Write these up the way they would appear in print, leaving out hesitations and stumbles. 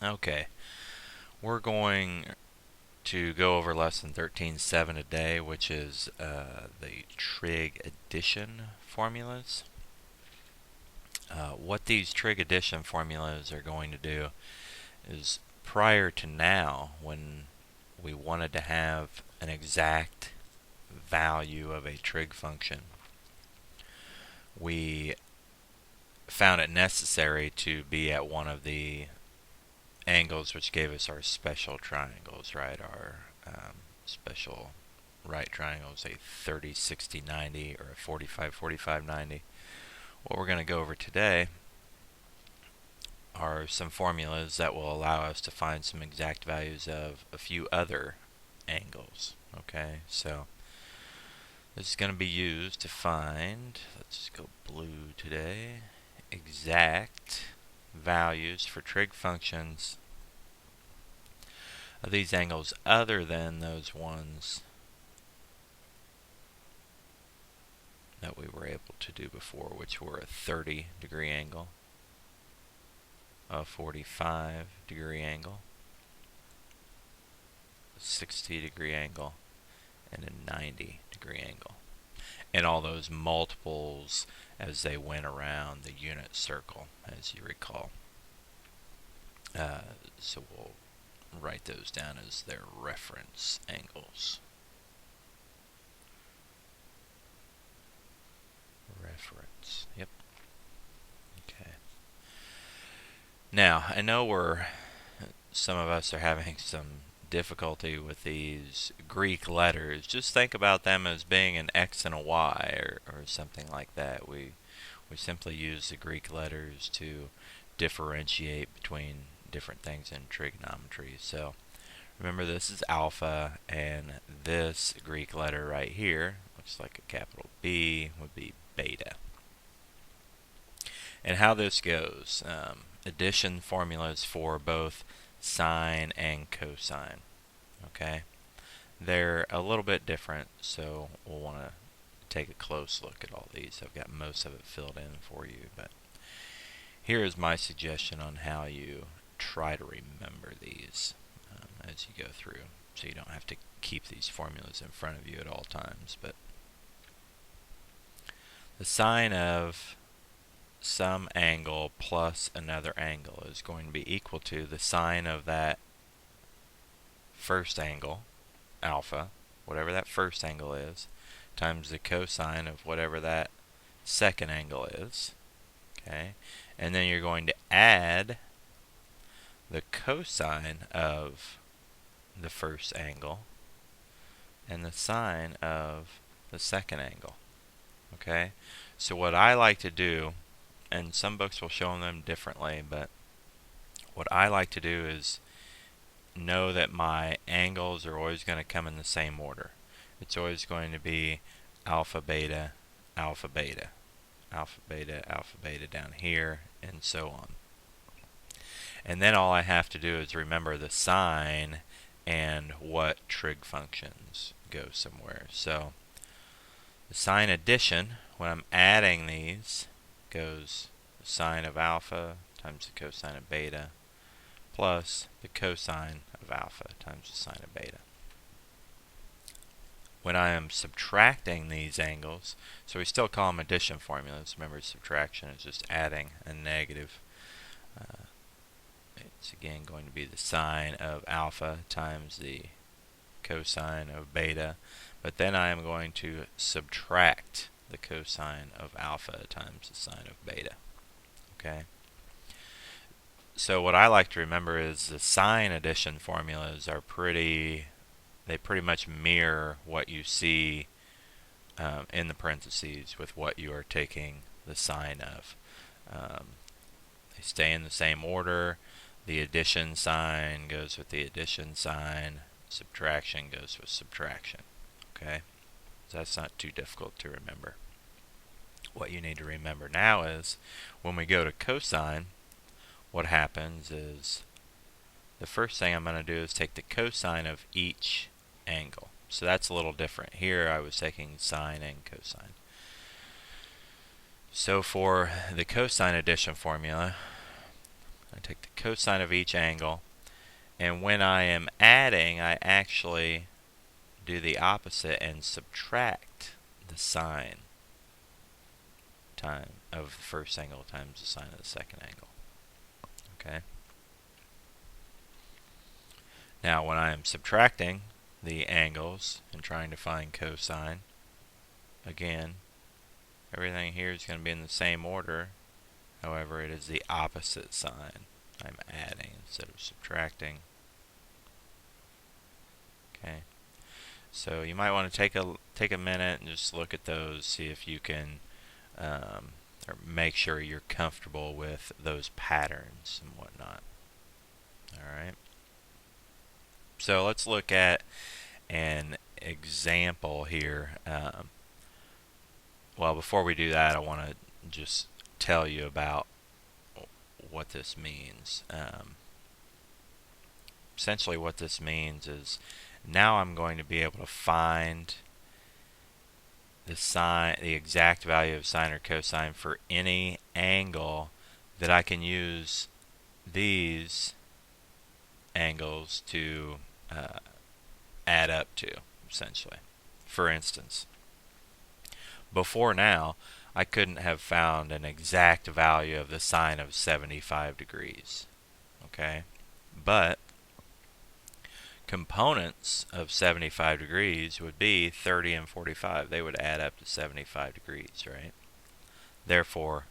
Okay, we're going to go over lesson 13.7 today, which is the trig addition formulas. What these trig addition formulas are going to do is, prior to now, when we wanted to have an exact value of a trig function, we found it necessary to be at one of the angles which gave us our special triangles, right? Our special right triangles, a 30, 60, 90, or a 45, 45, 90. What we're going to go over today are some formulas that will allow us to find some exact values of a few other angles. Okay, so this is going to be used to find, let's go blue today, exact values for trig functions of these angles other than those ones that we were able to do before, which were a 30-degree angle, a 45-degree angle, a 60-degree angle, and a 90-degree angle. And all those multiples as they went around the unit circle, as you recall. So we'll write those down as their reference angles. Reference, yep. Okay. Now, I know some of us are having some difficulty with these Greek letters. Just think about them as being an X and a Y or something like that. We simply use the Greek letters to differentiate between different things in trigonometry. So remember, this is alpha, and this Greek letter right here, looks like a capital B, would be beta. And how this goes, addition formulas for both sine and cosine. Okay, they're a little bit different, so we'll want to take a close look at all these. I've got most of it filled in for you, but here is my suggestion on how you try to remember these as you go through, so you don't have to keep these formulas in front of you at all times. But the sine of some angle plus another angle is going to be equal to the sine of that first angle, alpha, whatever that first angle is, times the cosine of whatever that second angle is. Okay, and then you're going to add the cosine of the first angle and the sine of the second angle. Okay, so what I like to do, and some books will show them differently, but what I like to do is know that my angles are always going to come in the same order. It's always going to be alpha, beta, alpha, beta, alpha, beta down here, and so on. And then all I have to do is remember the sign and what trig functions go somewhere. So the sine addition, when I'm adding these, goes the sine of alpha times the cosine of beta plus the cosine of alpha times the sine of beta. When I am subtracting these angles, so we still call them addition formulas. Remember, subtraction is just adding a negative. It's again going to be the sine of alpha times the cosine of beta, but then I am going to subtract the cosine of alpha times the sine of beta. Okay? So what I like to remember is the sine addition formulas are they pretty much mirror what you see in the parentheses with what you are taking the sine of. They stay in the same order. The addition sign goes with the addition sign. Subtraction goes with subtraction. Okay? So that's not too difficult to remember. What you need to remember now is when we go to cosine, what happens is the first thing I'm going to do is take the cosine of each angle. So that's a little different. Here I was taking sine and cosine. So for the cosine addition formula, I take the cosine of each angle, and when I am adding, I actually do the opposite and subtract the sine of the first angle times the sine of the second angle. Okay. Now when I am subtracting the angles and trying to find cosine, again, everything here is going to be in the same order. However, it is the opposite sign. I'm adding instead of subtracting. Okay. So you might want to take a minute and just look at those, see if you can or make sure you're comfortable with those patterns and whatnot. Alright. So let's look at an example here. Well, before we do that, I want to just tell you about what this means. Essentially what this means is now I'm going to be able to find the exact value of sine or cosine for any angle that I can use these angles to add up to, essentially. For instance, before now, I couldn't have found an exact value of the sine of 75 degrees. Okay? But components of 75 degrees would be 30 and 45. They would add up to 75 degrees, right? Therefore,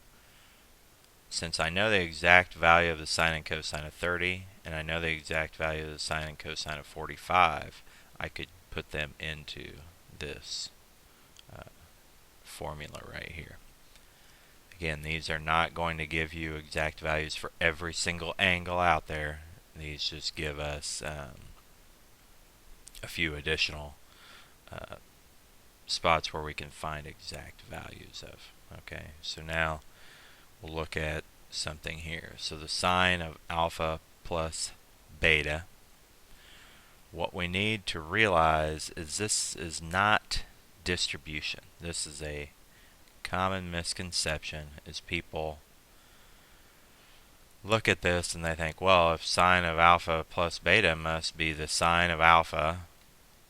since I know the exact value of the sine and cosine of 30, and I know the exact value of the sine and cosine of 45, I could put them into this formula right here. Again, these are not going to give you exact values for every single angle out there. These just give us a few additional spots where we can find exact values of. Okay, so now we'll look at something here. So the sine of alpha plus beta. What we need to realize is this is not distribution. This is a common misconception, is people look at this and they think, well, if sine of alpha plus beta must be the sine of alpha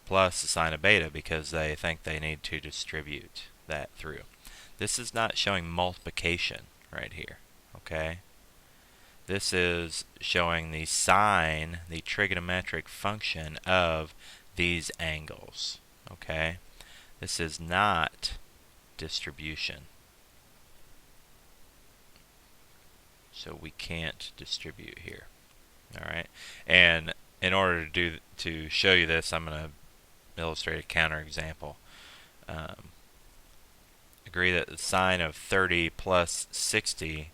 plus the sine of beta, because they think they need to distribute that through. This is not showing multiplication right here, okay? This is showing the sine, the trigonometric function of these angles, okay? This is not distribution. So we can't distribute here. Alright? And in order to show you this, I'm going to illustrate a counterexample. Agree that the sine of 30 plus 60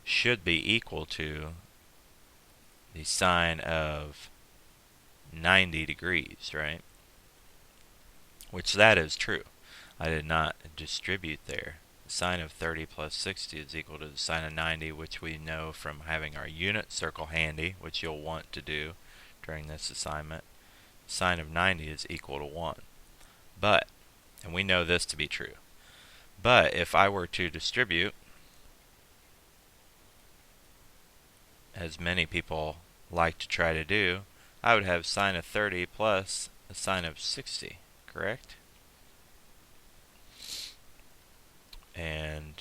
should be equal to the sine of 90 degrees, right? Which that is true. I did not distribute there. The sine of 30 plus 60 is equal to the sine of 90, which we know from having our unit circle handy, which you'll want to do during this assignment. Sine of 90 is equal to 1. But, and we know this to be true, but if I were to distribute, as many people like to try to do, I would have sine of 30 plus a sine of 60, correct? And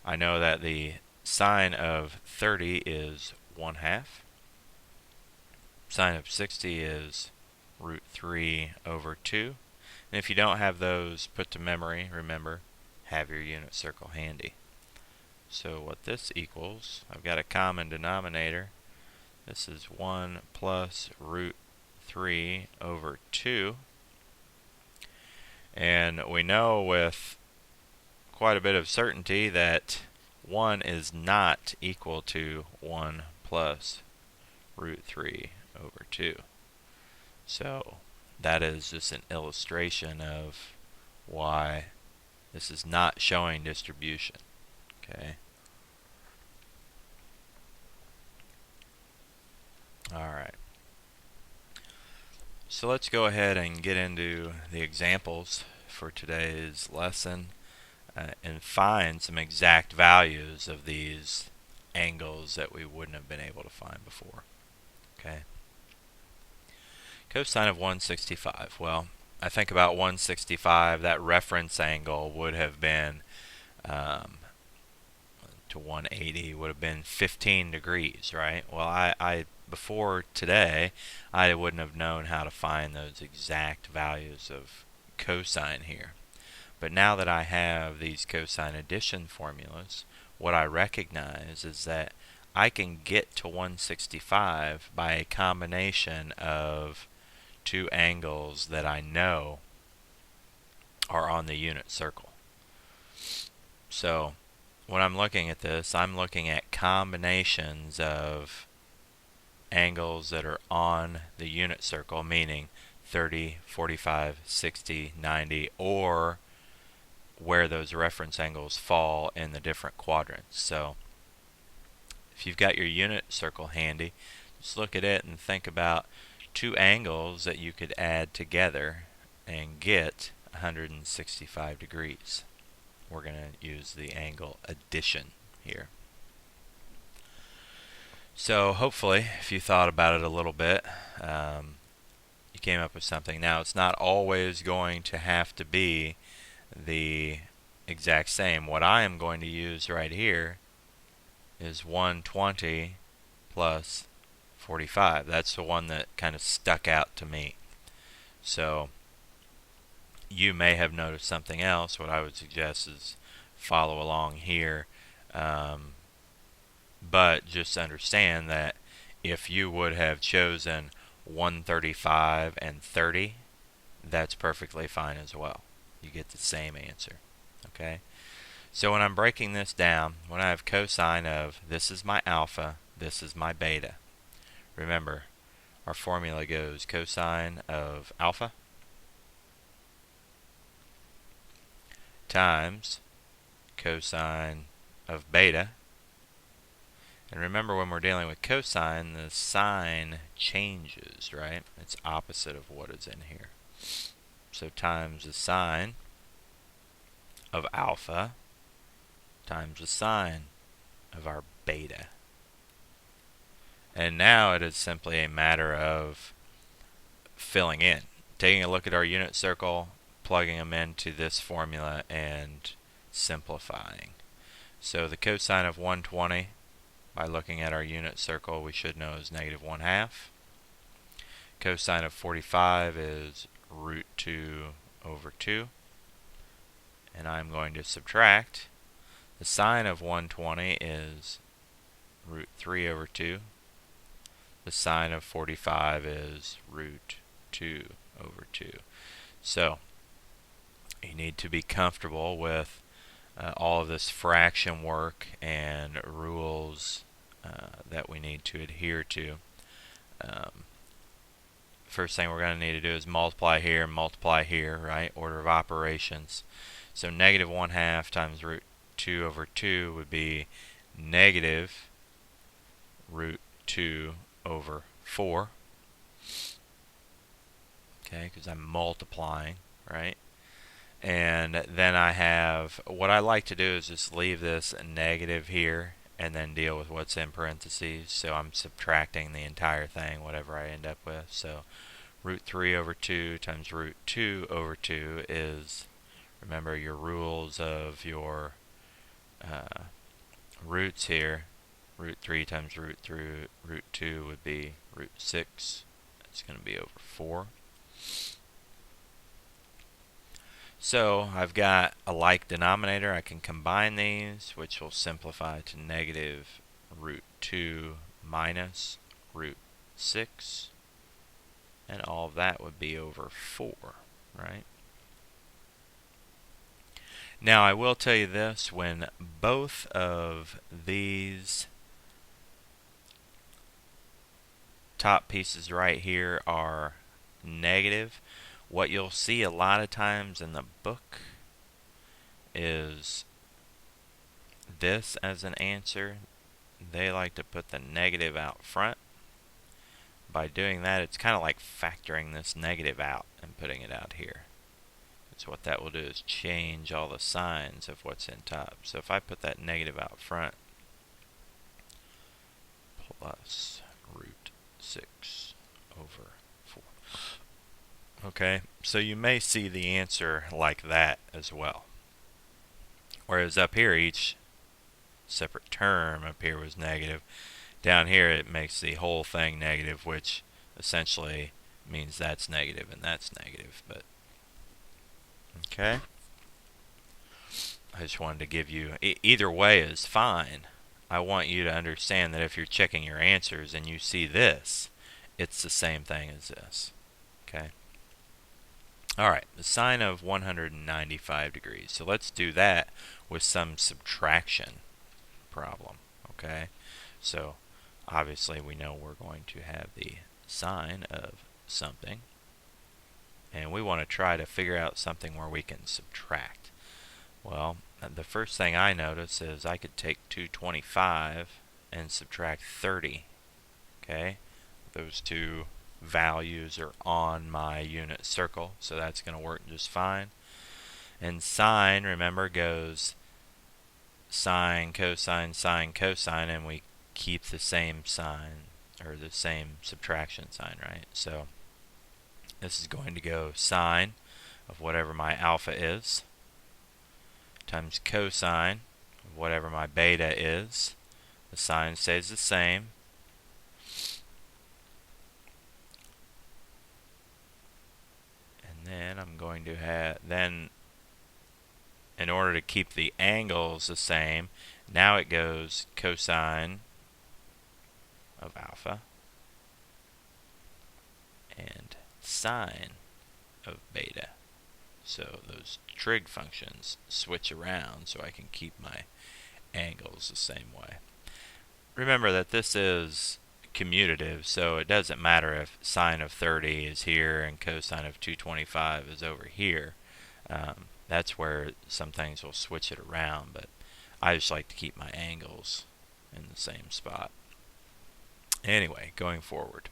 I know that the sine of 30 is 1/2. Sine of 60 is root 3 over 2. And if you don't have those put to memory, remember, have your unit circle handy. So what this equals, I've got a common denominator. This is 1 plus root 3 over 2. And we know with quite a bit of certainty that 1 is not equal to 1 plus root 3 over 2. So that is just an illustration of why this is not showing distribution. Okay. Alright. So let's go ahead and get into the examples for today's lesson and find some exact values of these angles that we wouldn't have been able to find before. Okay. Cosine of 165. Well, I think about 165, that reference angle would have been to 180 would have been 15 degrees, right? Well, I before today, I wouldn't have known how to find those exact values of cosine here. But now that I have these cosine addition formulas, what I recognize is that I can get to 165 by a combination of two angles that I know are on the unit circle. So when I'm looking at this, I'm looking at combinations of angles that are on the unit circle, meaning 30, 45, 60, 90, or where those reference angles fall in the different quadrants. So if you've got your unit circle handy, just look at it and think about two angles that you could add together and get 165 degrees. We're going to use the angle addition here. So hopefully, if you thought about it a little bit, you came up with something. Now, it's not always going to have to be the exact same. What I am going to use right here is 120 plus 45. That's the one that kind of stuck out to me. So you may have noticed something else. What I would suggest is follow along here, but just understand that if you would have chosen 135 and 30, that's perfectly fine as well. You get the same answer. Okay? So when I'm breaking this down, when I have cosine of this is my alpha, this is my beta. Remember, our formula goes cosine of alpha times cosine of beta. And remember, when we're dealing with cosine, the sign changes, right? It's opposite of what is in here. So times the sine of alpha times the sine of our beta. And now it is simply a matter of filling in, taking a look at our unit circle, plugging them into this formula, and simplifying. So the cosine of 120, by looking at our unit circle, we should know is negative 1/2. Cosine of 45 is root 2 over 2. And I'm going to subtract. The sine of 120 is root 3 over 2. The sine of 45 is root 2 over 2. So you need to be comfortable with all of this fraction work and rules that we need to adhere to. First thing we're going to need to do is multiply here, right? Order of operations. So negative 1/2 times root 2 over 2 would be negative root 2 over 4. Okay, because I'm multiplying, right? And then I have, what I like to do is just leave this negative here and then deal with what's in parentheses. So I'm subtracting the entire thing, whatever I end up with. So root 3 over 2 times root 2 over 2 is, remember your rules of your roots here. Root 3 times root 2 would be root 6. That's going to be over 4. So I've got a like denominator. I can combine these, which will simplify to negative root 2 minus root 6. And all of that would be over 4, right? Now I will tell you this, when both of these top pieces right here are negative, what you'll see a lot of times in the book is this as an answer. They like to put the negative out front. By doing that, it's kind of like factoring this negative out and putting it out here. So what that will do is change all the signs of what's in top. So if I put that negative out front, plus root 6 over 4. Okay, so you may see the answer like that as well. Whereas up here, each separate term up here was negative. Down here, it makes the whole thing negative, which essentially means that's negative and that's negative. But okay, I just wanted to give you, either way is fine. I want you to understand that if you're checking your answers and you see this, it's the same thing as this. Okay. Alright, the sine of 195 degrees. So let's do that with some subtraction problem. Okay. So obviously we know we're going to have the sine of something. And we want to try to figure out something where we can subtract. Well, the first thing I notice is I could take 225 and subtract 30. Okay, those two values are on my unit circle, so that's going to work just fine. And sine, remember, goes sine, cosine, and we keep the same sign, or the same subtraction sign, right? So this is going to go sine of whatever my alpha is times cosine of whatever my beta is. The sign stays the same. And then I'm going to have, then in order to keep the angles the same, now it goes cosine of alpha and sine of beta. So those trig functions switch around so I can keep my angles the same way. Remember that this is commutative, so it doesn't matter if sine of 30 is here and cosine of 225 is over here. That's where some things will switch it around, but I just like to keep my angles in the same spot. Anyway, going forward.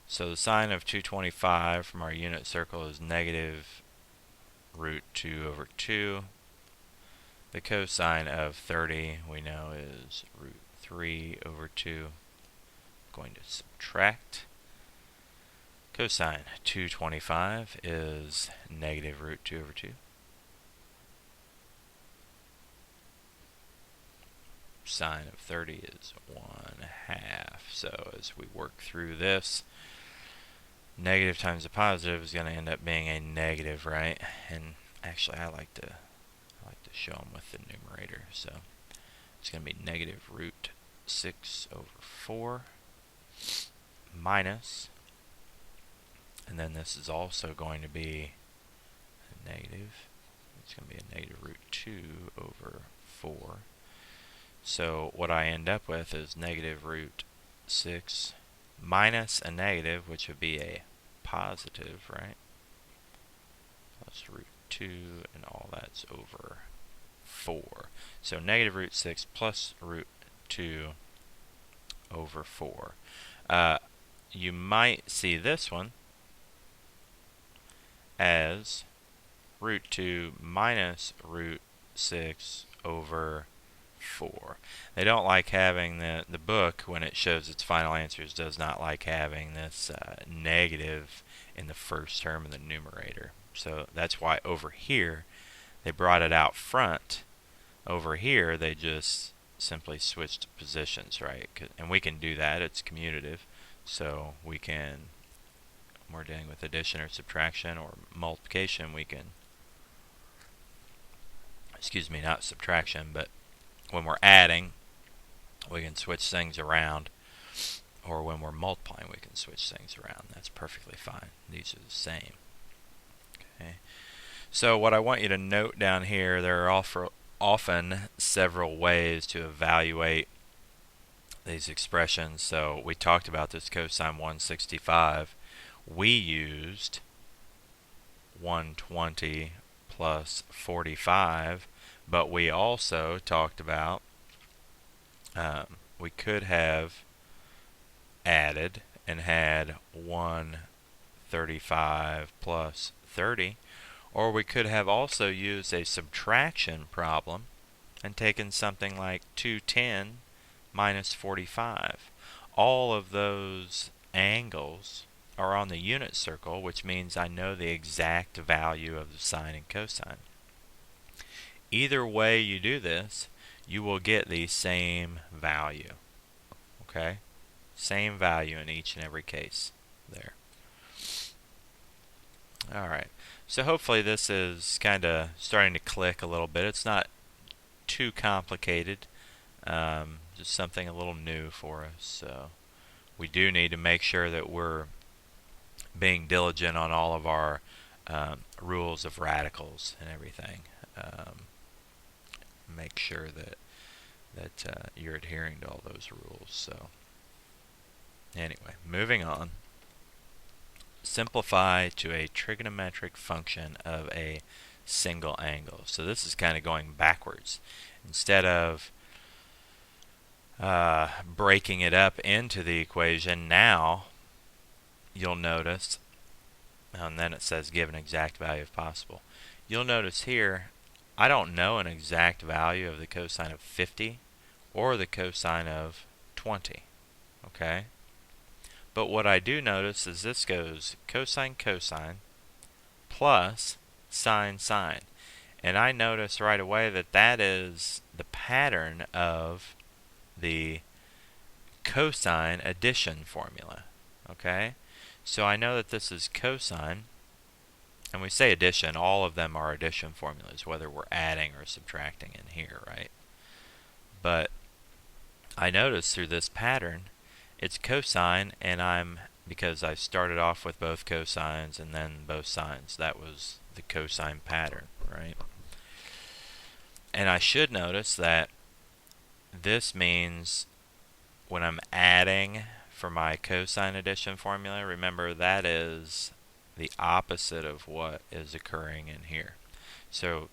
So the sine of 225 from our unit circle is negative root 2 over 2. The cosine of 30 we know is root 3 over 2. Going to subtract. Cosine 225 is negative root 2 over 2. Sine of 30 is 1/2. So as we work through this, negative times a positive is going to end up being a negative, right? And actually I like to show them with the numerator. So it's going to be negative root 6 over 4 minus, and then this is also going to be a negative. It's going to be a negative root 2 over 4. So what I end up with is negative root 6 minus a negative, which would be a positive, right? Plus root 2, and all that's over 4. So negative root 6 plus root 2 over 4. You might see this one as root 2 minus root 6 over 4. They don't like having the book, when it shows its final answers, does not like having this negative in the first term of the numerator. So that's why over here they brought it out front. Over here they just simply switched positions, right? And we can do that. It's commutative. So we can, when we're dealing with addition or subtraction or multiplication, we can, excuse me, not subtraction, but when we're adding, we can switch things around, or when we're multiplying, we can switch things around. That's perfectly fine. These are the same. Okay. So what I want you to note down here, there are often several ways to evaluate these expressions. So we talked about this cosine 165. We used 120 plus 45, but we also talked about we could have added and had 135 plus 30, or we could have also used a subtraction problem and taken something like 210 minus 45. all of those angles are on the unit circle, which means I know the exact value of the sine and cosine. Either way you do this, you will get the same value. Okay? Same value in each and every case there. Alright, so hopefully this is kind of starting to click a little bit. It's not too complicated, just something a little new for us. So we do need to make sure that we're being diligent on all of our rules of radicals and everything. Make sure that you're adhering to all those rules. So anyway, moving on. Simplify to a trigonometric function of a single angle. So this is kind of going backwards. Instead of breaking it up into the equation, now you'll notice, and then it says give an exact value if possible. You'll notice here, I don't know an exact value of the cosine of 50 or the cosine of 20. Okay? But what I do notice is this goes cosine, cosine, plus sine, sine. And I notice right away that that is the pattern of the cosine addition formula. Okay? So I know that this is cosine, and we say addition, all of them are addition formulas, whether we're adding or subtracting in here, right? But I notice through this pattern, it's cosine, and because I started off with both cosines and then both sines, that was the cosine pattern, right? And I should notice that this means when I'm adding for my cosine addition formula, remember that is the opposite of what is occurring in here. So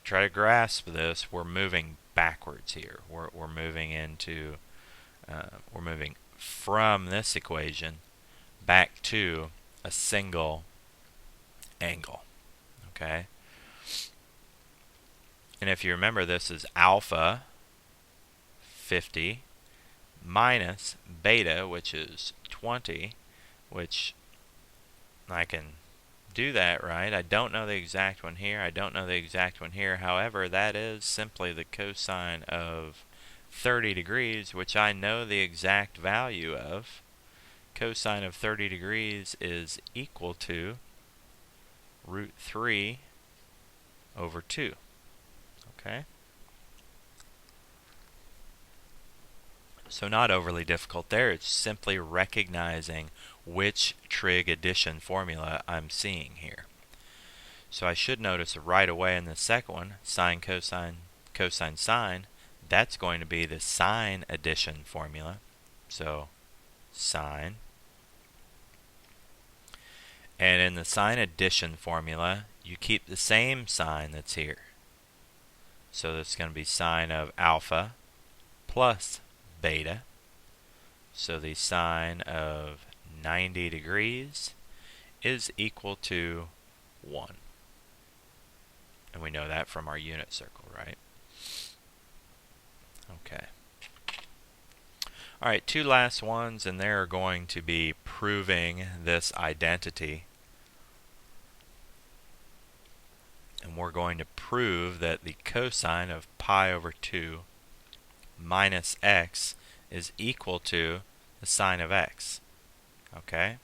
try to grasp this. We're moving backwards here. We're moving into we're moving from this equation back to a single angle. Okay? And if you remember, this is alpha 50 minus beta, which is 20, which I can do that, right? I don't know the exact one here. I don't know the exact one here. However, that is simply the cosine of 30 degrees, which I know the exact value of. Cosine of 30 degrees is equal to root 3 over 2. Okay? So not overly difficult there. It's simply recognizing which trig addition formula I'm seeing here. So I should notice right away in the second one, sine, cosine, cosine, sine, that's going to be the sine addition formula. So sine. And in the sine addition formula, you keep the same sign that's here. So that's going to be sine of alpha plus beta. So the sine of 90 degrees is equal to 1. And we know that from our unit circle, right? Okay. Alright, two last ones, and they're going to be proving this identity. And we're going to prove that the cosine of pi over 2 minus x is equal to the sine of x. Okay?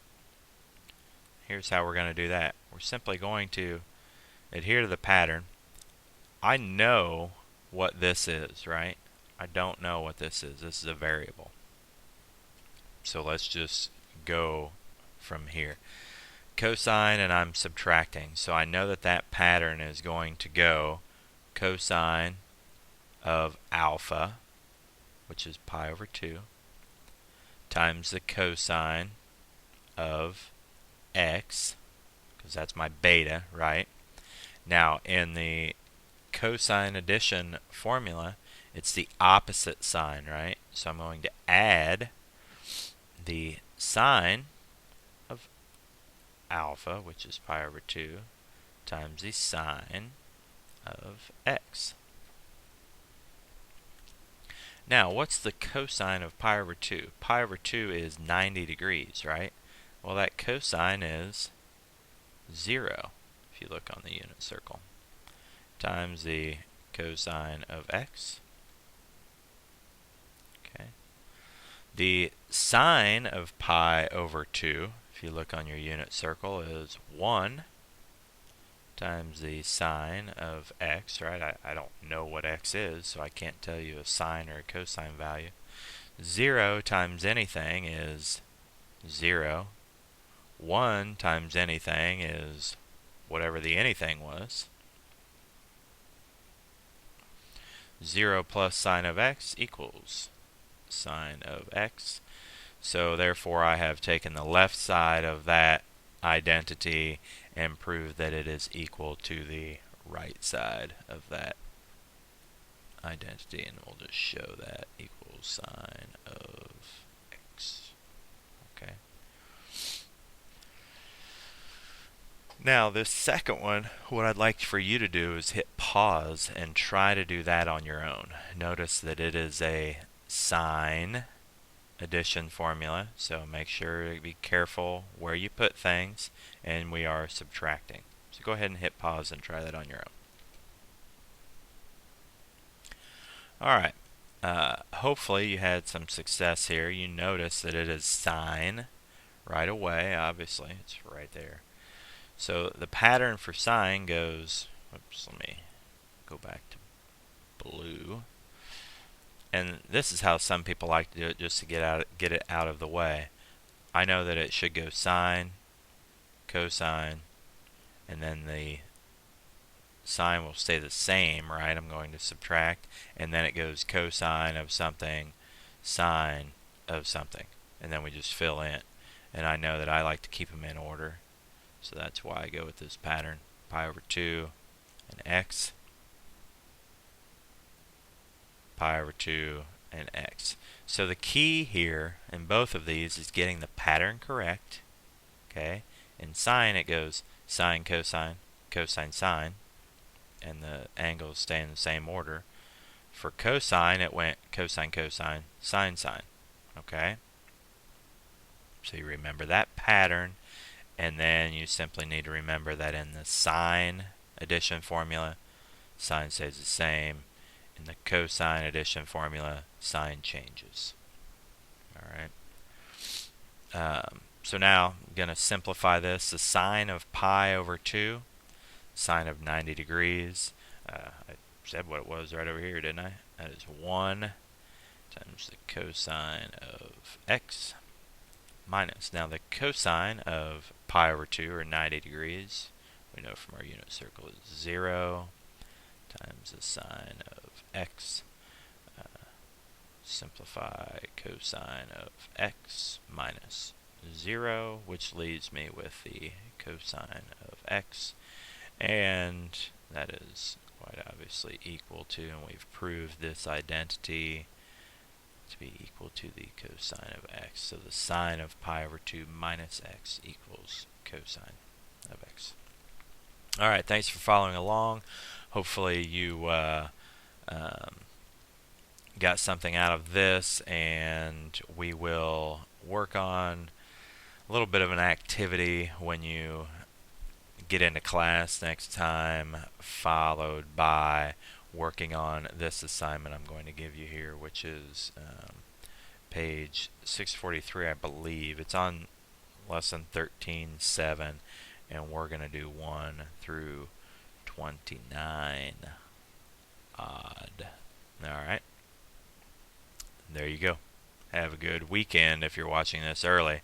Here's how we're going to do that. We're simply going to adhere to the pattern. I know what this is, right? I don't know what this is. This is a variable. So let's just go from here. Cosine, and I'm subtracting. So I know that that pattern is going to go cosine of alpha, which is pi over 2, times the cosine of x, because that's my beta, right? Now, in the cosine addition formula, it's the opposite sign, right? So I'm going to add the sine of alpha, which is pi over 2, times the sine of x. Now, what's the cosine of pi over 2? Pi over 2 is 90 degrees, right? Well, that cosine is 0, if you look on the unit circle, times the cosine of x. Okay. The sine of pi over 2, if you look on your unit circle, is 1 times the sine of x, right? I don't know what x is, so I can't tell you a sine or a cosine value. 0 times anything is 0. 1 times anything is whatever the anything was. 0 plus sine of x equals sine of x. So therefore I have taken the left side of that identity and proved that it is equal to the right side of that identity, and we'll just show that equals sine of x. Okay. Now this second one, what I'd like for you to do is hit pause and try to do that on your own. Notice that it is a sine addition formula, so make sure to be careful where you put things, and we are subtracting. So go ahead and hit pause and try that on your own. Alright, hopefully you had some success here. You notice that it is sine right away, obviously, it's right there. So the pattern for sine goes, oops, let me go back to blue. And this is how some people like to do it, just to get it out of the way. I know that it should go sine, cosine, and then the sine will stay the same, right? I'm going to subtract, and then it goes cosine of something, sine of something, and then we just fill in. And I know that I like to keep them in order, so that's why I go with this pattern. Pi over 2 and x, pi over 2 and x. So the key here in both of these is getting the pattern correct. Okay, in sine it goes sine, cosine, cosine, sine, and the angles stay in the same order. For cosine it went cosine, cosine, sine, sine. Okay, so you remember that pattern, and then you simply need to remember that in the sine addition formula, sine stays the same. In the cosine addition formula, sine changes. Alright. So now I'm going to simplify this. The sine of pi over 2, sine of 90 degrees. I said what it was right over here, didn't I? That is 1 times the cosine of x minus. Now the cosine of pi over 2, or 90 degrees, we know from our unit circle, is 0 times the sine of x. Simplify cosine of x minus 0, which leaves me with the cosine of x, and that is quite obviously equal to, and we've proved this identity to be equal to the cosine of x. So the sine of pi over 2 minus x equals cosine of x. Alright, thanks for following along. Hopefully you got something out of this, and we will work on a little bit of an activity when you get into class next time, followed by working on this assignment I'm going to give you here, which is page 643, I believe. It's on lesson 13.7, and we're going to do 1 through 29 odd. Alright, there you go. Have a good weekend if you're watching this early.